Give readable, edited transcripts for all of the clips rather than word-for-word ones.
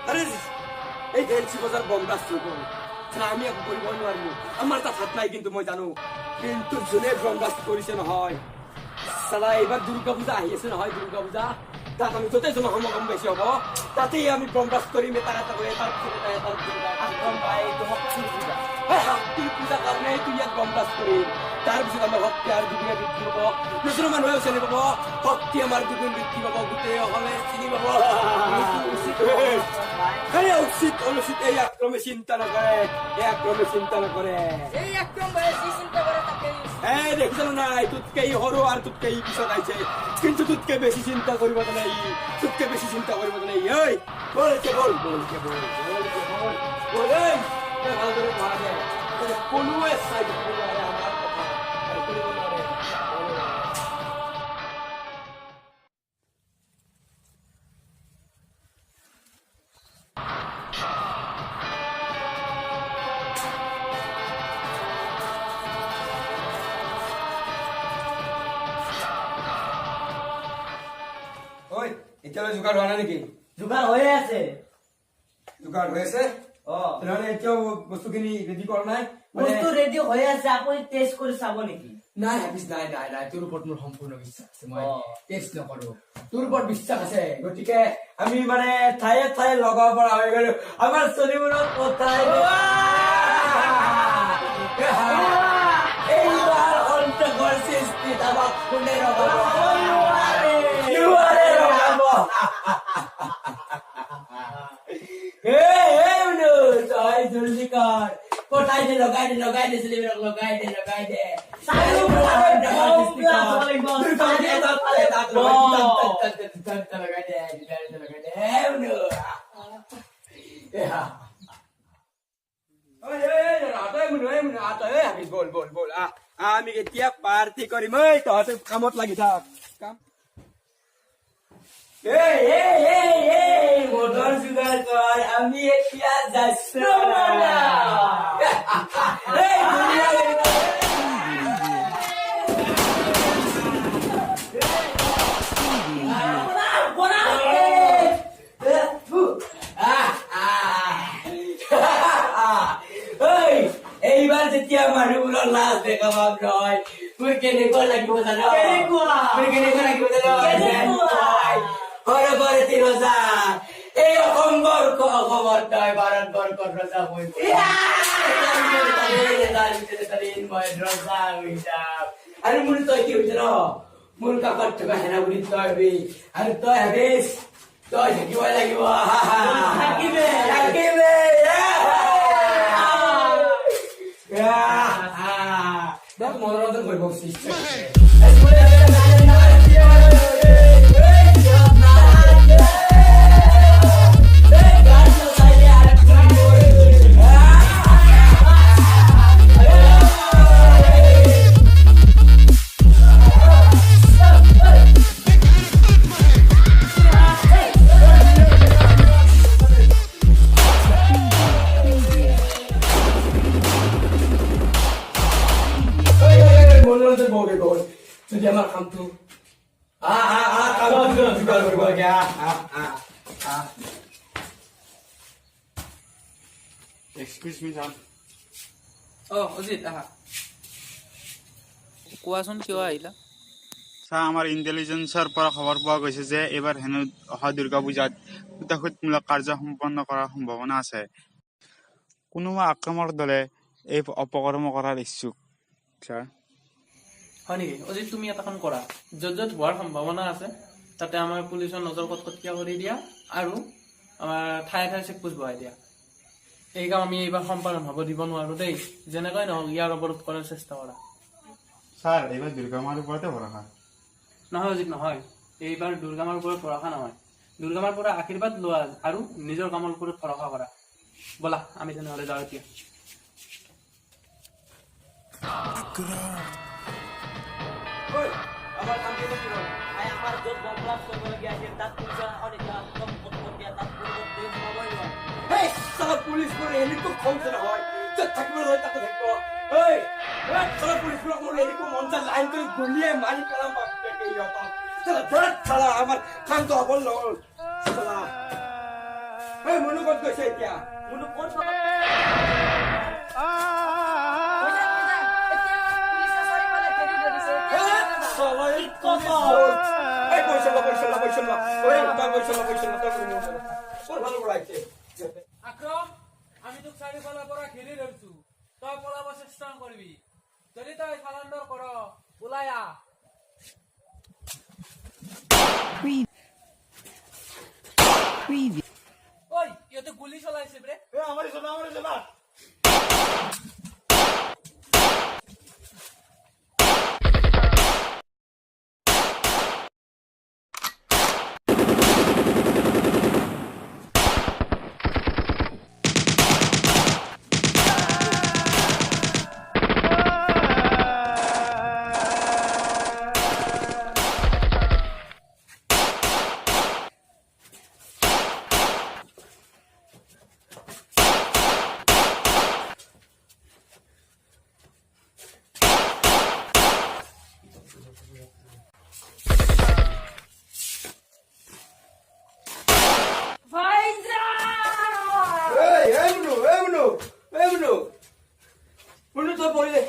আৰে এই ফেন্সি বাজাৰ বন্ধ আসছে আমি একো কৰিব নোৱাৰিম আমাৰ তাত হাত নাই কিন্তু মই জানো কিন্তু যোনে ব্ৰহ্মাস্ত্ৰ কৰিছে নহয় সালা এইবাৰ দুৰ্গা পূজা আহি আছে নহয় দুৰ্গা পূজা তাত আমি য'তে জনসমাগম বেছি হ'ব তাতেই আমি ব্ৰহ্মাস্ত্ৰ কৰিম এটা কৰি শক্তি পূজা কাৰণে তুই ইয়াত ব্ৰহ্মাস্ত্ৰ কৰিম তাৰপিছত আমাৰ শক্তি আৰু দুগুণে বৃদ্ধি পাব নতুন মানুহেও চিনি পাব শক্তি আমাৰ দুগুণ বৃদ্ধি পাব গোটেই অসমে চিনি পাব উচিত অনুচিত এই আক্ৰমে চিন্তা নকৰে দেখিছ নাই তোতকে সৰু আৰু তোতকে পিছত আহিছে কিন্তু তোতকে বেছি চিন্তা কৰিব নাই ভালদৰে পঢ়া যায় কোনোৱে চাই দিব নোৱাৰে আমাৰ কথা কৰিব নোৱাৰে এতিয়ালৈ যোগাৰ হোৱা নাই নেকি যোগাৰ হৈয়ে আছে এতিয়াও বস্তুখিনি ৰেডি কৰা নাই বস্তু ৰেডি হৈ আছে আপুনি টেষ্ট কৰি চাব নেকি নাই হাফিজ নাই তোৰ ওপৰত মোৰ সম্পূৰ্ণ বিশ্বাস আছে মই টেষ্ট নকৰো তোৰ ওপৰত বিশ্বাস আছে গতিকে আমি মানে ঠায়ে লগাব পৰা হৈ গলো আমাৰ চলিমূৰত কথাই এইবাৰ অন্তকৰ সৃষ্টিত আমাক কোনে ৰখাব জলদি কৰ কোথায় দে লগাই দে সিলেবেৰক লগাই দে সাইলো লগাই দে বল আমি এতিয়া পাৰ্টি কৰিম তহঁতে কামত লাগি থাক মোটৰ জোগাড় কৰ আমি এতিয়া যাচ্ছি এইবাৰ যেতিয়া মানুহবোৰৰ লাজ দেখা পাম নহয় মোৰ কেনেকুৱা লাগিব জানো ঘৰে তিৰজা এই অসমৰ তই ভাৰতবৰ্ষৰ ৰজা হৈ আৰু মোৰ তই কি হৈছে ন মোৰ কাষত থকা সেনাপতি তই হবি আৰু তই ভাবিছ তই থাকিবই লাগিব মনোৰঞ্জন কৰিব চেষ্টা যদি আমাৰ কামটো যোগাৰ কৰিব লাগে Excuse me, sir. অজিত আহা কোৱাচোন কিয় আহিলা ছাৰ আমাৰ ইণ্টেলিজেন্সৰ পৰা খবৰ পোৱা গৈছে যে এইবাৰ হেনো অহা দুৰ্গা পূজাত কুটাঘাতমূলক কাৰ্য সম্পন্ন কৰাৰ সম্ভাৱনা আছে কোনোবা আক্ৰমণৰ দলে এই অপকৰ্ম কৰাৰ ইচ্ছুক ছাৰ হয় নেকি অজিত তুমি এটা কাম কৰা য'ত হোৱাৰ সম্ভাৱনা আছে তাতে আমাৰ পুলিচৰ নজৰ কটকটীয়া কৰি দিয়া আৰু আমাৰ ঠায়ে চেকপোষ্ট বহাই দিয়া এই কাম আমি এইবাৰ সম্পাদন হ'ব দিব নোৱাৰো দেই যেনেকৈ নহওক ইয়াৰ অৱৰোধ কৰাৰ চেষ্টা কৰা ছাৰ এইবাৰ দুৰ্গা মাৰ ওপৰতে ভৰসা নহয় অজিত নহয় এইবাৰ দুৰ্গা মাৰ ওপৰত ভৰসা নহয় দুৰ্গা মাৰ পৰা আশীৰ্বাদ লোৱা আৰু নিজৰ কামৰ ওপৰত ভৰসা কৰা ব'লা আমি তেনেহ'লে যাওঁ এতিয়া আমার কাম কেনে কি হল আমার যত বমব্লাস্ট করব লাগি আছে তাত পুলিশ অনেক কম কটকটিয়া তাত পুলিশ মোবাইল এই সালা পুলিশ করে এলিকো খমছে না হয় তো থাকবে হয় তাতে দেখো এই সালা পুলিশ পুরো মোর এলিকো মনটা লাইন করে গুলিয়ে মারি পেলাম বাপকে কি হতো চালা আমার খান্ত বলল চালা এই মনু কত গৈছে এতিয়া মনু কোন আমি তোক চাৰিওফালৰ পৰা ঘেৰি ধৰিছো তই পলাব চেষ্টা কৰিবি যদি তই চালাণ্ডাৰ কৰ ওলাই আহ ঐ ইহঁতে গুলি চলাইছে bre আমাৰে চলা মনু তো বললে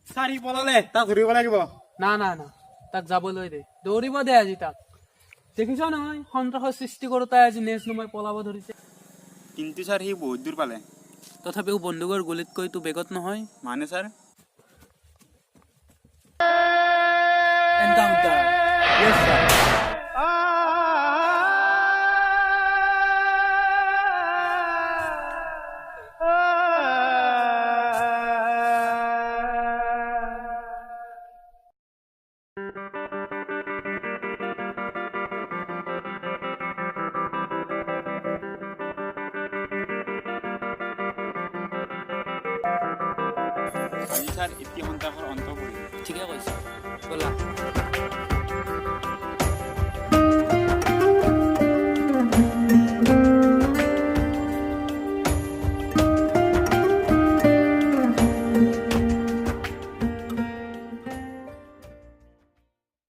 চাৰি পলালে তাক ধৰিব লাগিব না না না তাক যাবলৈ দে দৌৰিব দে আজি তাক দেখিছ নহয় সন্ত্ৰাসৰ সৃষ্টি কৰোঁতাই আজি নেজ নমাই পলাব ধৰিছে কিন্তু ছাৰ সি বহুত দূৰ পালে তথাপিও বন্দুকৰ গুলীতকৈ তো বেগত নহয় মানে ছাৰ এনকাউণ্টাৰ য়েছ ছাৰ আজি ছাৰ এতিয়া সন্ত্ৰাসৰ অন্ত পৰিল ঠিকে কৈছে ব'লা